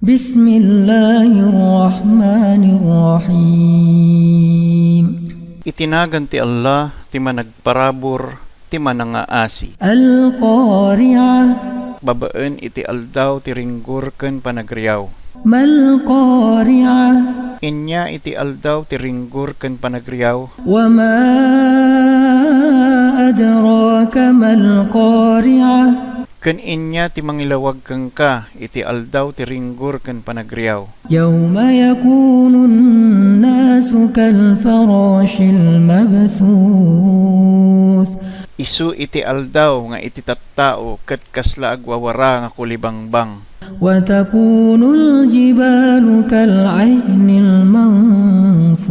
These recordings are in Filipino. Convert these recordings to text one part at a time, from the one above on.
Bismillahirrahmanirrahim. Itinagan ti Allah, ti managparabor, ti manangaasi. Al-Qari'ah. Babaen iti aldaw ti ringgur ken panagriyaw. Mal-Qari'ah. Inya iti aldaw ti ringgur ken panagriyaw. Wa ma adraka mal-Qari'ah. Ken inya ti mangilawag keng ka iti aldaw ti ringgur ken panagriyaw. Yawma yakunun nasu kal-farashil mabthuth. Isu iti aldaw nga iti tattao ket kasla agwawara nga kulibangbang. Wa takunul jibalu kal-'ahnil manfush.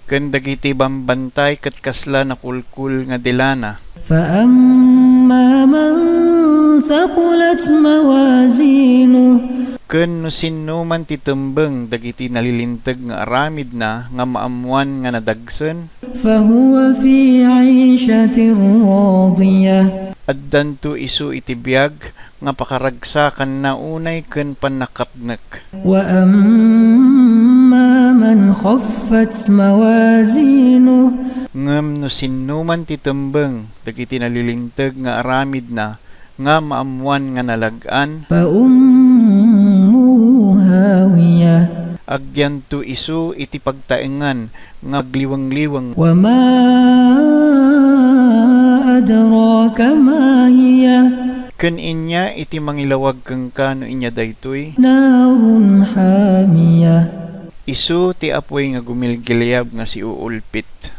Ken dagiti bambantay ket kasla nakulkul nga dilana. Fa amma man thaqulat mawazinuh. Ken no sinno man titembeng dagiti nalilinteg nga aramid na nga maamuan nga nadagsen. Fahuwa fi 'ishatir radiyah. Addanto isu iti biag nga pakaragsakan na unay ken panakapnek. Wa amma man khaffat mawazinuh. Ngem no sinno man titembeng dagiti nalilinteg nga aramid na nga maamuan nga nalagan. Fa ummuhu hawiyah. Agyanto isu iti pagtaengan nga agliwang-liwang. Wa ma adraka ma hiya. Ken inya iti mangilawag keng kano inya daytoy. Narun hamiyah. Isu ti apoy nga gumilgilyab nga si uulpit.